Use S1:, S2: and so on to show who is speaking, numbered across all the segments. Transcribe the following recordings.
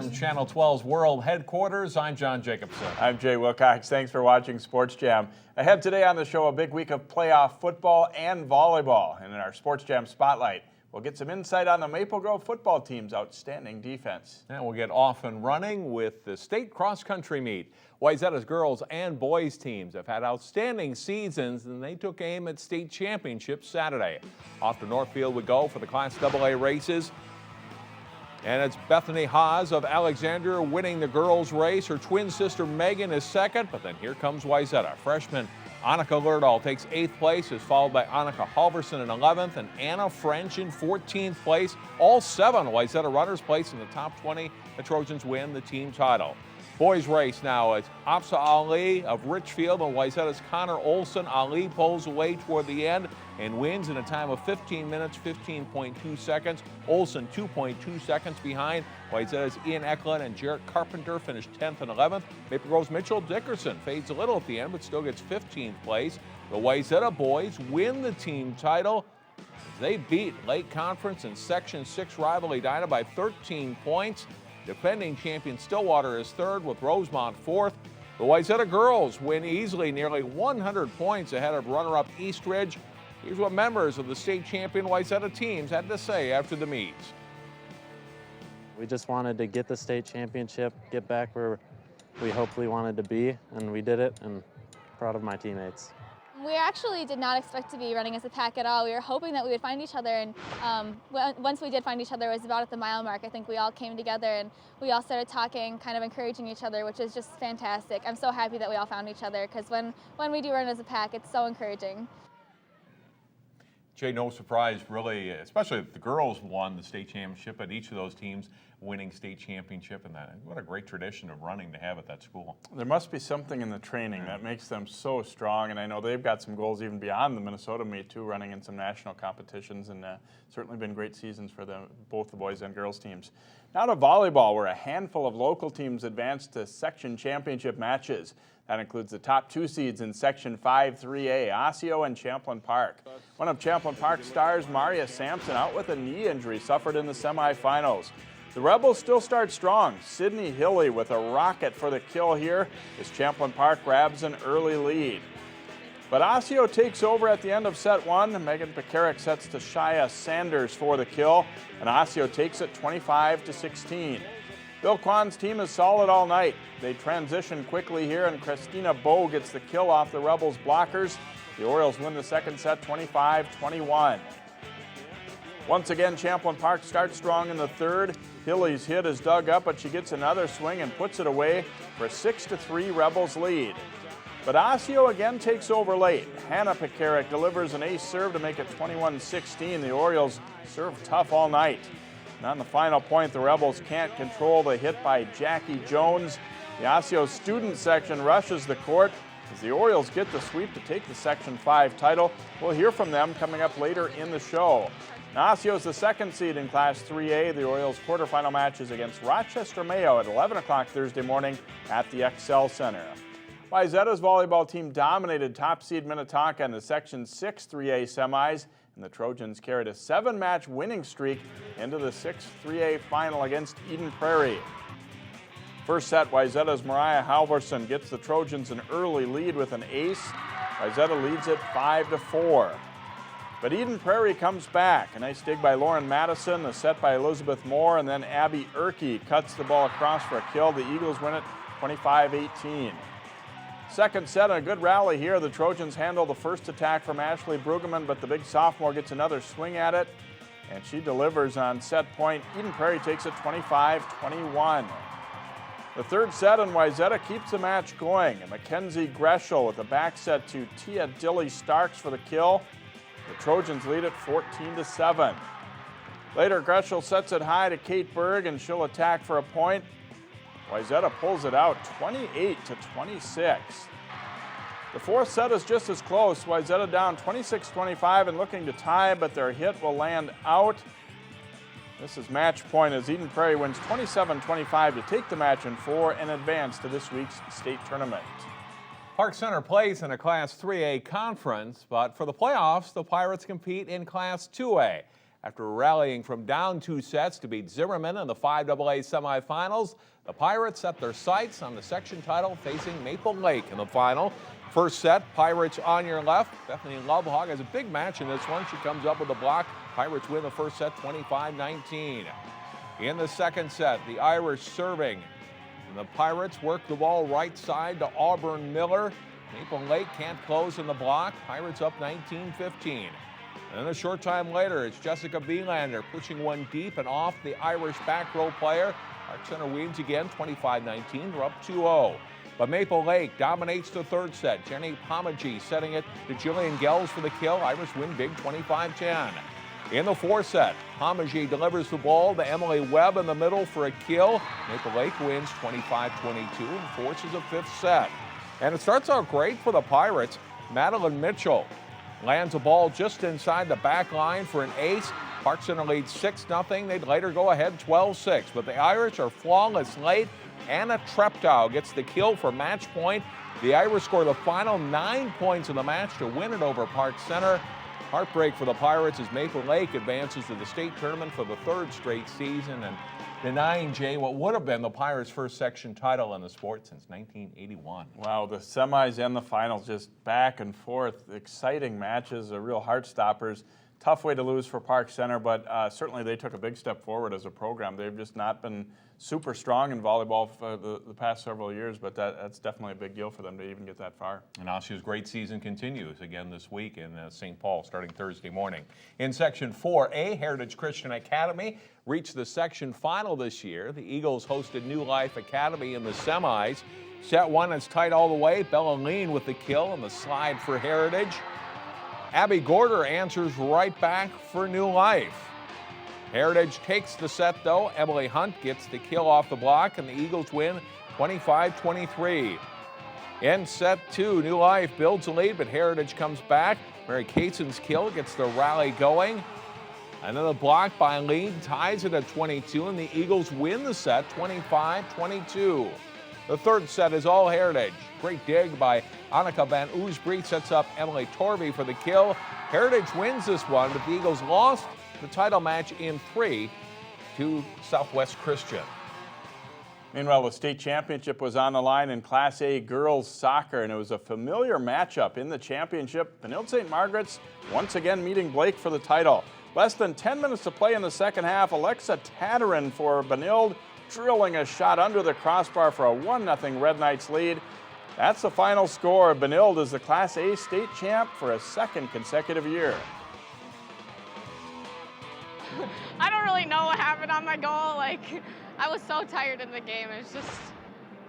S1: From Channel 12's World Headquarters, I'm John Jacobson.
S2: I'm Jay Wilcox. Thanks for watching Sports Jam. Ahead today on the show, a big week of playoff football and volleyball. And in our Sports Jam Spotlight, we'll get some insight on the Maple Grove football team's outstanding defense.
S1: And we'll get off and running with the state cross-country meet. Wayzata's girls and boys teams have had outstanding seasons, and they took aim at state championships Saturday. Off to Northfield we go for the Class AA races. And it's Bethany Haas of Alexandria winning the girls' race. Her twin sister Megan is second, but then here comes Wayzata. Freshman Annika Lerdahl takes 8th place, is followed by Annika Halverson in 11th and Anna French in 14th place. All 7 Wayzata runners place in the top 20. The Trojans win the team title. Boys race now. It's Afsa Ali of Richfield and Wayzata's Connor Olson. Ali pulls away toward the end and wins in a time of 15 minutes, 15.2 seconds. Olson 2.2 seconds behind. Wayzata's Ian Eklund and Jarrett Carpenter finished 10th and 11th. Maple Grove's Mitchell Dickerson fades a little at the end, but still gets 15th place. The Wayzata boys win the team title as they beat Lake Conference and Section 6 rival Edina by 13 points. Defending champion Stillwater is 3rd with Rosemont 4th. The Wayzata girls win easily, nearly 100 points ahead of runner-up Eastridge. Here's what members of the state champion Wayzata teams had to say after the meet.
S3: We just wanted to get the state championship, get back where we hopefully wanted to be, and we did it, and proud of my teammates.
S4: We actually did not expect to be running as a pack at all. We were hoping that we would find each other, and once we did find each other, it was about at the mile mark. I think we all came together and we all started talking, kind of encouraging each other, which is just fantastic. I'm so happy that we all found each other, because when we do run as a pack, it's so encouraging.
S1: Jay, no surprise really, especially if the girls won the state championship, but each of those teams winning state championship, and that, what a great tradition of running to have at that school.
S2: There must be something in the training that makes them so strong, and I know they've got some goals even beyond the Minnesota meet too, running in some national competitions, and certainly been great seasons for both the boys and girls teams. Now to volleyball, where a handful of local teams advanced to section championship matches. That includes the top 2 seeds in Section 5 3A, Osseo and Champlain Park. One of Champlain Park's stars, Maria Sampson, out with a knee injury suffered in the semifinals. The Rebels still start strong. Sydney Hilly with a rocket for the kill here as Champlain Park grabs an early lead. But Osseo takes over at the end of set 1. Megan Pekarik sets to Shia Sanders for the kill, and Osseo takes it 25-16. Bill Kwan's team is solid all night. They transition quickly here, and Christina Bowe gets the kill off the Rebels' blockers. The Orioles win the second set 25-21. Once again, Champlain Park starts strong in the third. Hilly's hit is dug up, but she gets another swing and puts it away for a 6-3 Rebels lead. But Osseo again takes over late. Hannah Pekarik delivers an ace serve to make it 21-16. The Orioles serve tough all night. And on the final point, the Rebels can't control the hit by Jackie Jones. The Osseo student section rushes the court as the Orioles get the sweep to take the Section 5 title. We'll hear from them coming up later in the show. Now, Osseo is the 2nd seed in Class 3A. The Orioles' quarterfinal match is against Rochester Mayo at 11 o'clock Thursday morning at the Excel Center. Wayzata's volleyball team dominated top seed Minnetonka in the Section 6 3A semis, and the Trojans carried a 7-match winning streak into the 6 3A final against Eden Prairie. First set, Wayzata's Mariah Halverson gets the Trojans an early lead with an ace. Wayzata leads it 5-4. But Eden Prairie comes back. A nice dig by Lauren Madison, a set by Elizabeth Moore, and then Abby Erkey cuts the ball across for a kill. The Eagles win it 25-18. Second set, a good rally here. The Trojans handle the first attack from Ashley Brueggemann, but the big sophomore gets another swing at it, and she delivers on set point. Eden Prairie takes it 25-21. The third set, and Wayzata keeps the match going. And Mackenzie Greshel with a back set to Tia Dilly Starks for the kill. The Trojans lead it 14-7. Later, Greshel sets it high to Kate Berg, and she'll attack for a point. Wayzata pulls it out 28-26. The fourth set is just as close. Wayzata down 26-25 and looking to tie, but their hit will land out. This is match point as Eden Prairie wins 27-25 to take the match in 4 and advance to this week's state tournament.
S1: Park Center plays in a Class 3A conference, but for the playoffs, the Pirates compete in Class 2A. After rallying from down 2 sets to beat Zimmerman in the 5AA semifinals, the Pirates set their sights on the section title facing Maple Lake in the final. First set, Pirates on your left. Bethany Lovehog has a big match in this one. She comes up with a block. Pirates win the first set 25-19. In the second set, the Irish serving. And the Pirates work the ball right side to Auburn Miller. Maple Lake can't close in the block. Pirates up 19-15. And then a short time later, it's Jessica Vielander pushing one deep and off the Irish back row player. Park Center wins again, 25-19. They're up 2-0. But Maple Lake dominates the third set. Jenny Pomagy setting it to Jillian Gels for the kill. Irish win big, 25-10. In the fourth set, Pomagy delivers the ball to Emily Webb in the middle for a kill. Maple Lake wins 25-22 and forces a fifth set. And it starts out great for the Pirates. Madeline Mitchell lands a ball just inside the back line for an ace. Park Center leads 6-0. They'd later go ahead 12-6. But the Irish are flawless late. Anna Treptow gets the kill for match point. The Irish score the final 9 points in the match to win it over Park Center. Heartbreak for the Pirates as Maple Lake advances to the state tournament for the third straight season and denying Jay what would have been the Pirates' first section title in the sport since 1981.
S2: Wow, the semis and the finals just back and forth. Exciting matches, real heart stoppers. Tough way to lose for Park Center, but certainly they took a big step forward as a program. They've just not been super strong in volleyball for the past several years, but that's definitely a big deal for them to even get that far.
S1: And Osseo's great season continues again this week in St. Paul starting Thursday morning. In Section 4A, Heritage Christian Academy reached the section final this year. The Eagles hosted New Life Academy in the semis. Set one is tight all the way. Bella Lean with the kill and the slide for Heritage. Abby Gorder answers right back for New Life. Heritage takes the set, though. Emily Hunt gets the kill off the block, and the Eagles win 25-23. In set two, New Life builds a lead, but Heritage comes back. Mary Cason's kill gets the rally going. And then the block by Lean ties it at 22, and the Eagles win the set 25-22. The third set is all Heritage. Great dig by Annika Van Oosbree sets up Emily Torvey for the kill. Heritage wins this one, but the Eagles lost the title match in 3 to Southwest Christian.
S2: Meanwhile, the state championship was on the line in Class A girls soccer, and it was a familiar matchup in the championship. Benilde St. Margaret's once again meeting Blake for the title. Less than 10 minutes to play in the second half. Alexa Tatarin for Benilde, drilling a shot under the crossbar for a 1-0 Red Knights lead. That's the final score. Benilde is the Class A state champ for a second consecutive year.
S5: I don't really know what happened on my goal. I was so tired in the game. It's just,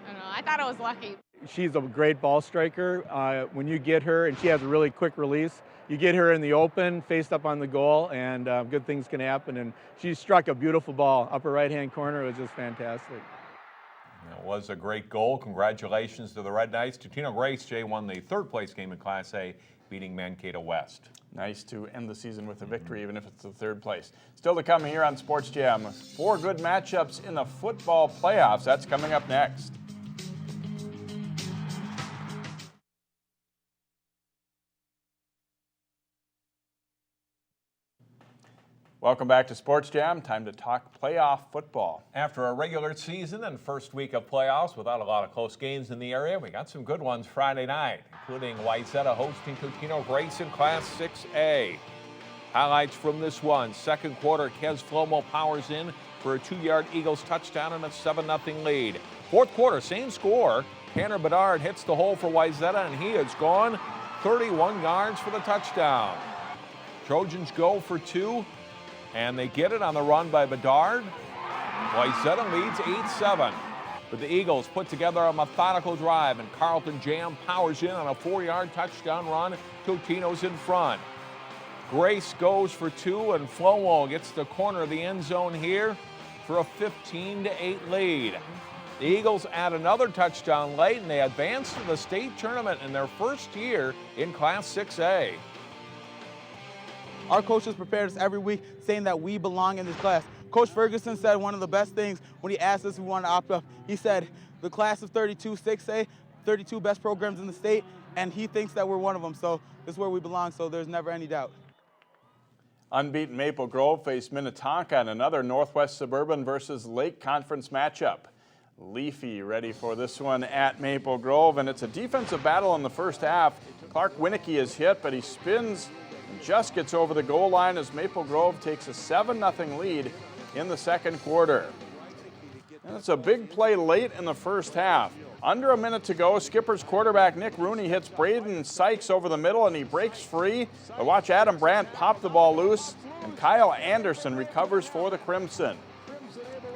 S5: I don't know. I thought I was lucky.
S6: She's a great ball striker. When you get her, and she has a really quick release, you get her in the open, faced up on the goal, and good things can happen. And she struck a beautiful ball, upper right-hand corner. It was just fantastic.
S1: It was a great goal. Congratulations to the Red Knights. Tutino Grace, Jay, won the third place game in Class A, beating Mankato West.
S2: Nice to end the season with a victory, even if it's the third place. Still to come here on Sports Jam, 4 good matchups in the football playoffs. That's coming up next. Welcome back to Sports Jam. Time to talk playoff football.
S1: After a regular season and first week of playoffs without a lot of close games in the area, we got some good ones Friday night, including Wayzata hosting Tutino Grace in Class 6A. Highlights from this one. Second quarter, Kez Flomo powers in for a 2-yard Eagles touchdown and a 7-0 lead. Fourth quarter, same score. Tanner Bedard hits the hole for Wayzata, and he is gone 31 yards for the touchdown. Trojans go for 2. And they get it on the run by Bedard. Wayzata leads 8-7. But the Eagles put together a methodical drive, and Carlton Jam powers in on a 4-yard touchdown run. Totino's in front. Grace goes for 2, and Flomo gets the corner of the end zone here for a 15-8 lead. The Eagles add another touchdown late, and they advance to the state tournament in their first year in Class 6A.
S7: Our coaches prepared us every week saying that we belong in this class. Coach Ferguson said one of the best things when he asked us if we wanted to opt up. He said, the class of 32, 6A, 32 best programs in the state, and he thinks that we're one of them. So this is where we belong, so there's never any doubt.
S2: Unbeaten Maple Grove faced Minnetonka in another Northwest Suburban versus Lake Conference matchup. Leafy ready for this one at Maple Grove, and it's a defensive battle in the first half. Clark Winnicky is hit, but he spins and just gets over the goal line as Maple Grove takes a 7-0 lead in the second quarter. And it's a big play late in the first half. Under a minute to go, Skipper's quarterback Nick Rooney hits Braden Sykes over the middle and he breaks free. But watch Adam Brandt pop the ball loose, and Kyle Anderson recovers for the Crimson.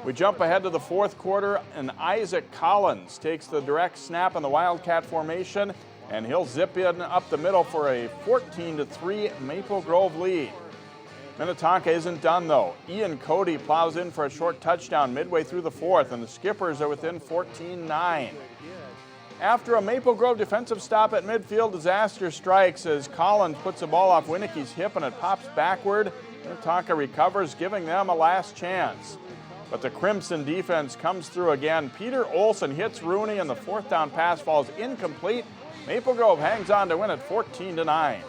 S2: We jump ahead to the fourth quarter, and Isaac Collins takes the direct snap in the Wildcat formation, and he'll zip in up the middle for a 14-3 Maple Grove lead. Minnetonka isn't done though. Ian Cody plows in for a short touchdown midway through the fourth, and the Skippers are within 14-9. After a Maple Grove defensive stop at midfield, disaster strikes as Collins puts the ball off Winnicky's hip and it pops backward. Minnetonka recovers, giving them a last chance. But the Crimson defense comes through again. Peter Olson hits Rooney and the fourth down pass falls incomplete. Maple Grove hangs on to win it 14-9.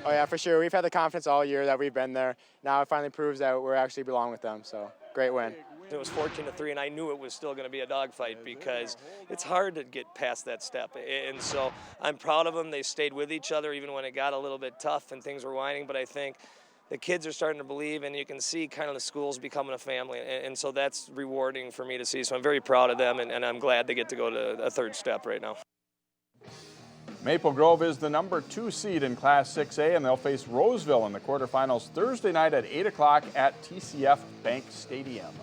S8: Oh yeah, for sure. We've had the confidence all year that we've been there. Now it finally proves that we actually belong with them, so great win.
S9: It was 14-3, and I knew it was still going to be a dogfight because it's hard to get past that step. And so I'm proud of them. They stayed with each other even when it got a little bit tough and things were whining, but I think the kids are starting to believe, and you can see kind of the school's becoming a family, and so that's rewarding for me to see. So I'm very proud of them, and I'm glad they get to go to a third step right now.
S2: Maple Grove is the number 2 seed in Class 6A, and they'll face Roseville in the quarterfinals Thursday night at 8 o'clock at TCF Bank Stadium.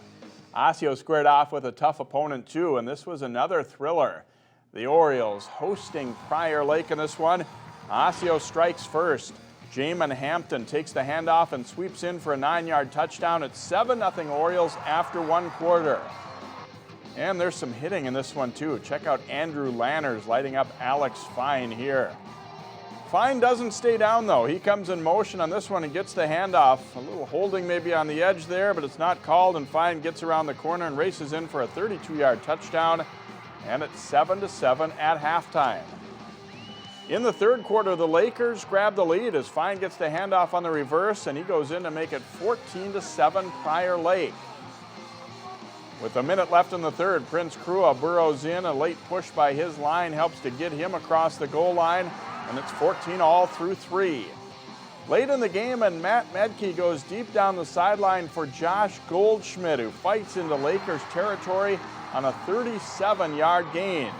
S2: Osseo squared off with a tough opponent too, and this was another thriller. The Orioles hosting Prior Lake in this one. Osseo strikes first. Jamin Hampton takes the handoff and sweeps in for a 9-yard touchdown. It's 7-0 Orioles after 1 quarter. And there's some hitting in this one too. Check out Andrew Lanners lighting up Alex Fine here. Fine doesn't stay down though. He comes in motion on this one and gets the handoff. A little holding maybe on the edge there, but it's not called, and Fine gets around the corner and races in for a 32-yard touchdown. And it's 7-7 at halftime. In the third quarter, the Lakers grab the lead as Fine gets the handoff on the reverse, and he goes in to make it 14-7 Prior Lake. With a minute left in the third, Prince Krua burrows in. A late push by his line helps to get him across the goal line, and it's 14 all through 3. Late in the game, and Matt Medke goes deep down the sideline for Josh Goldschmidt, who fights into Lakers territory on a 37-yard gain.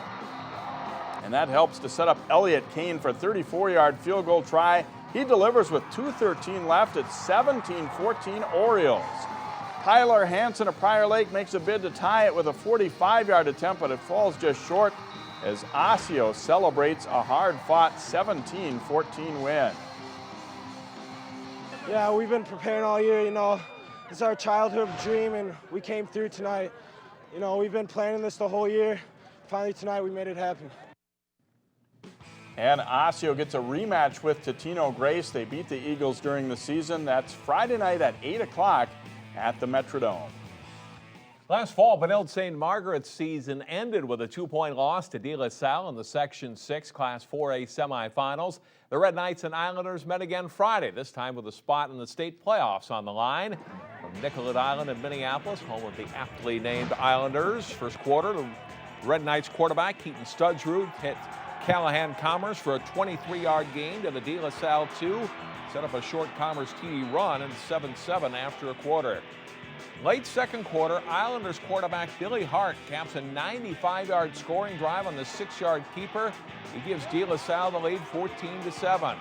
S2: And that helps to set up Elliott Kane for a 34-yard field goal try. He delivers with 2:13 left. It's 17-14 Orioles. Tyler Hansen of Prior Lake makes a bid to tie it with a 45-yard attempt, but it falls just short as Osseo celebrates a hard-fought 17-14 win.
S10: Yeah, we've been preparing all year, you know. It's our childhood dream, and we came through tonight. You know, we've been planning this the whole year. Finally tonight, we made it happen.
S2: And Osseo gets a rematch with Totino Grace. They beat the Eagles during the season. That's Friday night at 8 o'clock at the Metrodome.
S1: Last fall, Benilde St. Margaret's season ended with a 2-point loss to De La Salle in the Section 6 Class 4A semifinals. The Red Knights and Islanders met again Friday, this time with a spot in the state playoffs on the line. From Nicollet Island in Minneapolis, home of the aptly named Islanders. First quarter, the Red Knights quarterback Keaton Studsrud hit Callahan Commerce for a 23-yard gain to the De La Salle 2. Set up a short Commerce TD run and 7-7 after a quarter. Late second quarter, Islanders quarterback Billy Hart caps a 95-yard scoring drive on the 6-yard keeper. He gives De La Salle the lead 14-7.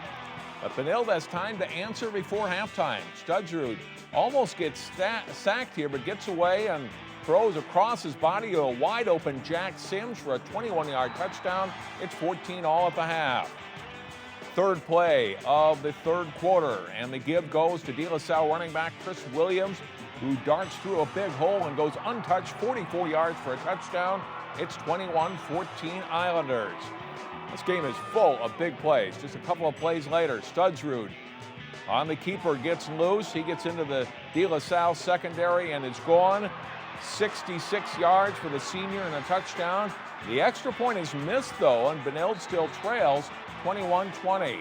S1: But Benilde has time to answer before halftime. Studsrud almost gets sacked here, but gets away and throws across his body to a wide-open Jack Sims for a 21-yard touchdown. It's 14 all at the half. Third play of the third quarter, and the give goes to De La Salle running back Chris Williams, who darts through a big hole and goes untouched 44 yards for a touchdown. It's 21-14 Islanders. This game is full of big plays. Just a couple of plays later, Studsrud on the keeper gets loose. He gets into the De La Salle secondary and is gone. 66 yards for the senior and a touchdown. The extra point is missed, though, and Benilde still trails 21-20.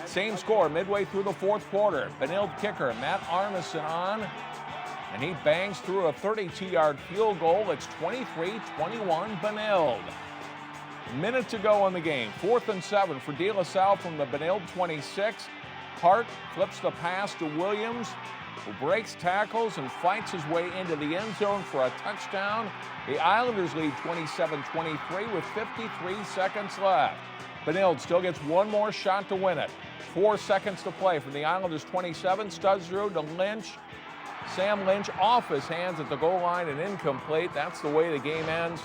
S1: Same score midway through the fourth quarter. Benilde kicker Matt Arneson on, and he bangs through a 32-yard field goal. It's 23-21 Benilde. Minute to go in the game. 4th and 7 for De La Salle from the Benilde 26. Hart flips the pass to Williams, who breaks tackles and fights his way into the end zone for a touchdown. The Islanders lead 27-23 with 53 seconds left. Benilde still gets one more shot to win it. 4 seconds to play from the Islanders 27. Studs through to Lynch. Sam Lynch off his hands at the goal line and incomplete. That's the way the game ends.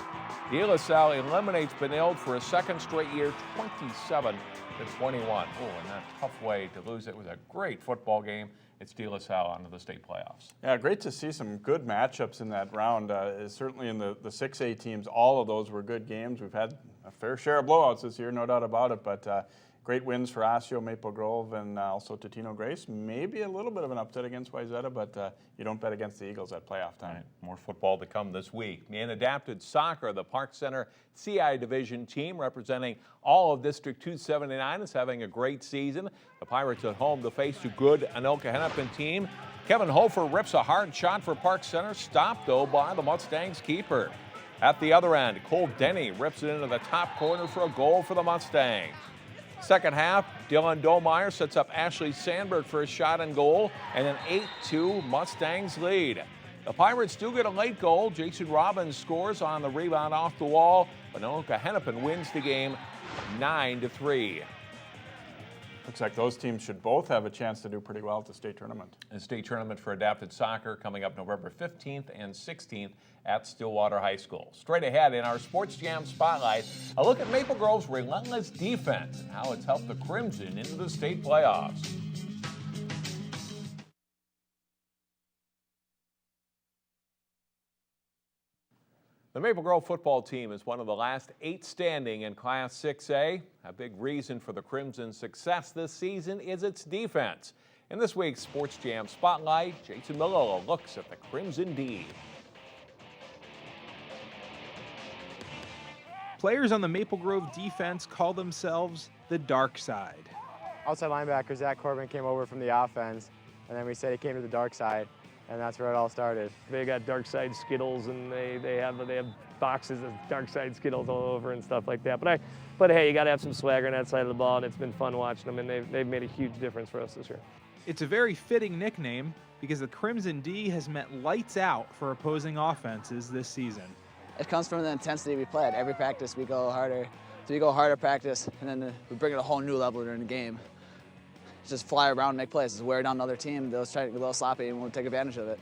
S1: De La Salle eliminates Benilde for a second straight year, 27-21. Oh, and that tough way to lose. It was a great football game. It's De La Salle onto the state playoffs.
S2: Yeah, great to see some good matchups in that round. Certainly in the 6A teams, all of those were good games. We've had a fair share of blowouts this year, no doubt about it, but great wins for Osseo, Maple Grove, and also Totino Grace. Maybe a little bit of an upset against Wayzata, but you don't bet against the Eagles at playoff time.
S1: Right. More football to come this week. In adapted soccer, the Park Center CI Division team representing all of District 279 is having a great season. The Pirates at home to face a good Anoka Hennepin team. Kevin Hofer rips a hard shot for Park Center, stopped though by the Mustangs keeper. At the other end, Cole Denny rips it into the top corner for a goal for the Mustangs. Second half, Dylan Domeyer sets up Ashley Sandberg for a shot and goal, and an 8-2 Mustangs lead. The Pirates do get a late goal. Jason Robbins scores on the rebound off the wall, but Anoka Hennepin wins the game 9-3.
S2: Looks like those teams should both have a chance to do pretty well at the state tournament.
S1: The state tournament for adapted soccer coming up November 15th and 16th at Stillwater High School. Straight ahead in our Sports Jam Spotlight, a look at Maple Grove's relentless defense and how it's helped the Crimson into the state playoffs. The Maple Grove football team is one of the last 8 standing in Class 6A. A big reason for the Crimson's success this season is its defense. In this week's Sports Jam Spotlight, Jason Melillo looks at the Crimson D.
S11: Players on the Maple Grove defense call themselves the dark side.
S8: Outside linebacker Zach Corbin came over from the offense, and then we said he came to the dark side, and that's where it all started.
S12: They got dark side Skittles, and they have boxes of dark side Skittles all over and stuff like that. But hey, you got to have some swagger on that side of the ball, and it's been fun watching them, and they've made a huge difference for us this year.
S11: It's a very fitting nickname because the Crimson D has meant lights out for opposing offenses this season.
S13: It comes from the intensity we play. At every practice, we go harder. So we go harder practice, and then we bring it a whole new level during the game. Just fly around and make plays. Just wear down another team. They'll try to get a little sloppy, and we'll take advantage of it.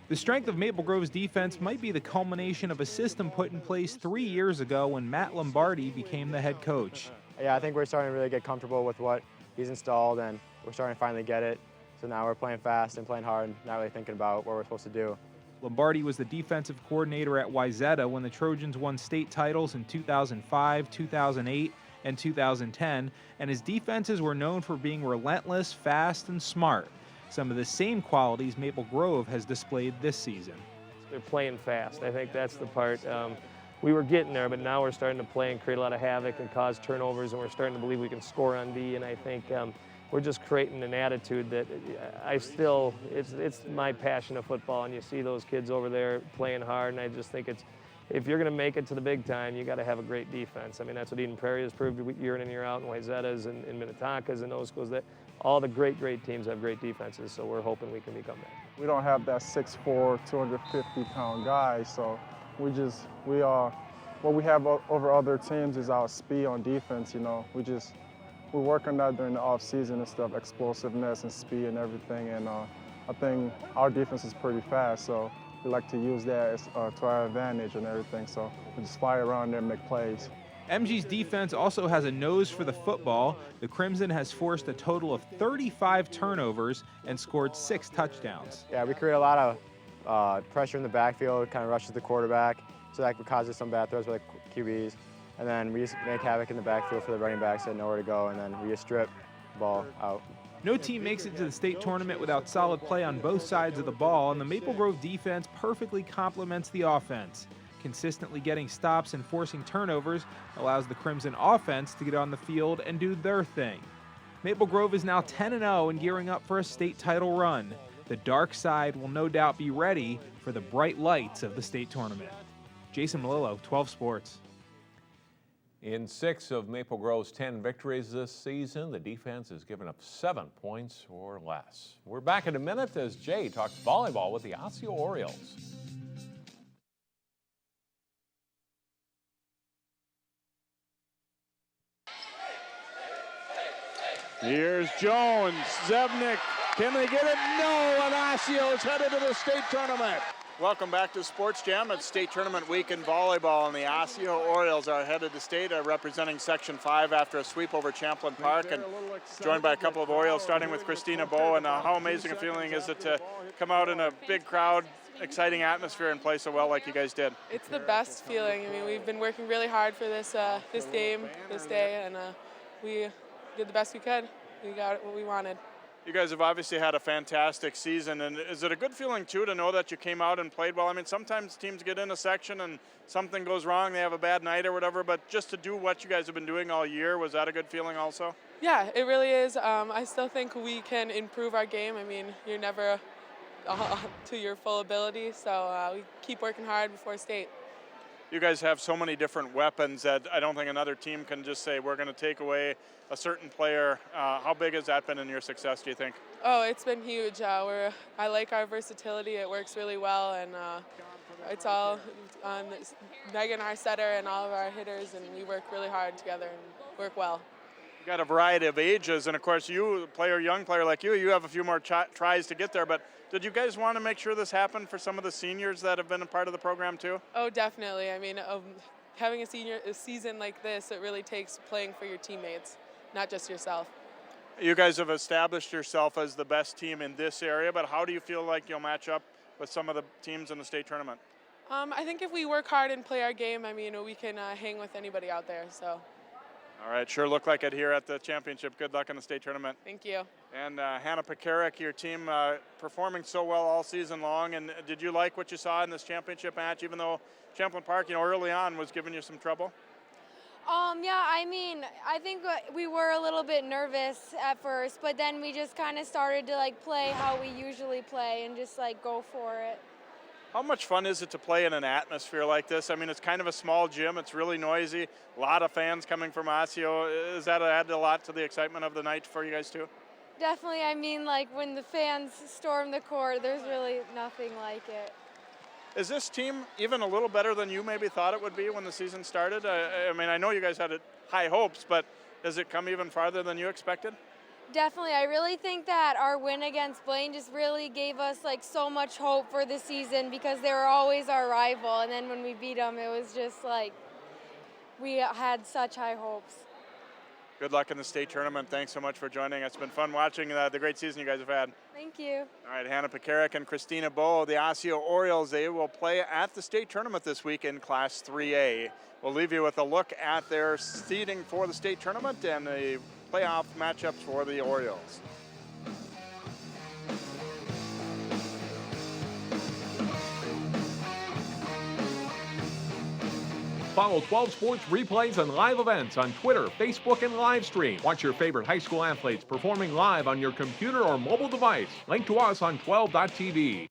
S11: The strength of Maple Grove's defense might be the culmination of a system put in place 3 years ago when Matt Lombardi became the head coach.
S8: Yeah, I think we're starting to really get comfortable with what he's installed, and we're starting to finally get it. So now we're playing fast and playing hard, not really thinking about what we're supposed to do.
S11: Lombardi was the defensive coordinator at Wayzata when the Trojans won state titles in 2005, 2008, and 2010, and his defenses were known for being relentless, fast, and smart. Some of the same qualities Maple Grove has displayed this season.
S12: They're playing fast. I think that's the part. We were getting there, but now we're starting to play and create a lot of havoc and cause turnovers, and we're starting to believe we can score on D, and I think we're just creating an attitude that it's my passion of football, and you see those kids over there playing hard, and I just think if you're going to make it to the big time, you got to have a great defense. I mean, that's what Eden Prairie has proved year in and year out, and Wayzata's and Minneapolis and those schools. That all the great teams have great defenses, so we're hoping we can become that.
S14: We don't have that 6'4", 250-pound guy, so what we have over other teams is our speed on defense. You know, we work on that during the off season and stuff, explosiveness and speed and everything. And I think our defense is pretty fast, so we like to use that to our advantage and everything. So we just fly around there and make plays.
S11: MG's defense also has a nose for the football. The Crimson has forced a total of 35 turnovers and scored 6 touchdowns.
S8: Yeah, we create a lot of pressure in the backfield, kind of rushes the quarterback, so that causes some bad throws by the QBs. And then we just make havoc in the backfield for the running backs that have nowhere to go, and then we just strip the ball out.
S11: No team makes it to the state tournament without solid play on both sides of the ball, and the Maple Grove defense perfectly complements the offense. Consistently getting stops and forcing turnovers allows the Crimson offense to get on the field and do their thing. Maple Grove is now 10-0 and gearing up for a state title run. The dark side will no doubt be ready for the bright lights of the state tournament. Jason Melillo, 12 Sports.
S1: In 6 of Maple Grove's 10 victories this season, the defense has given up 7 points or less. We're back in a minute as Jay talks volleyball with the Osseo Orioles.
S15: Here's Jones, Zevnik, can they get it? No, and Osseo is headed to the state tournament.
S2: Welcome back to Sports Jam. It's state tournament week in volleyball, and the Osseo Orioles are headed to state representing Section 5 after a sweep over Champlain Park, and joined by a couple of Orioles, starting with Christina Bowe. And how amazing a feeling is it to come out in a big crowd, exciting atmosphere, and play so well like you guys did?
S16: It's the best feeling. I mean, we've been working really hard for this game, this day, and we did the best we could. We got what we wanted.
S2: You guys have obviously had a fantastic season, and is it a good feeling too to know that you came out and played well? I mean, sometimes teams get in a section and something goes wrong, they have a bad night or whatever, but just to do what you guys have been doing all year, was that a good feeling also?
S16: Yeah, it really is. I still think we can improve our game. I mean, you're never to your full ability, so we keep working hard before state.
S2: You guys have so many different weapons that I don't think another team can just say, we're going to take away a certain player. How big has that been in your success, do you think?
S16: Oh, it's been huge. I like our versatility. It works really well, and it's all on Megan, our setter, and all of our hitters, and we work really hard together and work well.
S2: You got a variety of ages, and of course you, young player like you have a few more tries to get there, but did you guys want to make sure this happened for some of the seniors that have been a part of the program too?
S16: Oh, definitely. I mean, having a season like this, it really takes playing for your teammates, not just yourself.
S2: You guys have established yourself as the best team in this area, but how do you feel like you'll match up with some of the teams in the state tournament?
S16: I think if we work hard and play our game, I mean, we can hang with anybody out there. So.
S2: All right, sure looked like it here at the championship. Good luck in the state tournament.
S16: Thank you.
S2: And Hannah Pekarik, your team performing so well all season long. And did you like what you saw in this championship match, even though Champlain Park, early on was giving you some trouble?
S17: Yeah, I mean, I think we were a little bit nervous at first, but then we just kind of started to play how we usually play and just go for it.
S2: How much fun is it to play in an atmosphere like this? I mean, it's kind of a small gym. It's really noisy. A lot of fans coming from Osseo. Is that added a lot to the excitement of the night for you guys too?
S17: Definitely. I mean, when the fans storm the court, there's really nothing like it.
S2: Is this team even a little better than you maybe thought it would be when the season started? I mean, I know you guys had high hopes, but has it come even farther than you expected?
S17: Definitely. I really think that our win against Blaine just really gave us so much hope for the season, because they were always our rival, and then when we beat them, it was just we had such high hopes.
S2: Good luck in the state tournament. Thanks so much for joining us. It's been fun watching the great season you guys have had.
S17: Thank you.
S2: All right, Hannah Pekarik and Christina Bowe, the Osseo Orioles, they will play at the state tournament this week in Class 3A. We'll leave you with a look at their seeding for the state tournament and the playoff matchups for the Orioles.
S1: Follow 12 Sports replays and live events on Twitter, Facebook, and Livestream. Watch your favorite high school athletes performing live on your computer or mobile device. Link to us on 12.tv.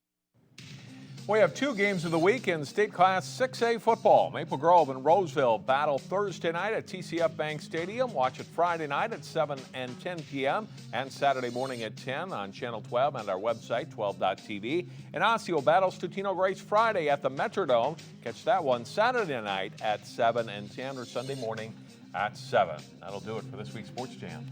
S1: We have 2 games of the week in State Class 6A football. Maple Grove and Roseville battle Thursday night at TCF Bank Stadium. Watch it Friday night at 7 and 10 p.m. and Saturday morning at 10 on Channel 12 and our website, 12.tv. And Osseo battles Tutino Grace Friday at the Metrodome. Catch that one Saturday night at 7 and 10 or Sunday morning at 7. That'll do it for this week's Sports Jam.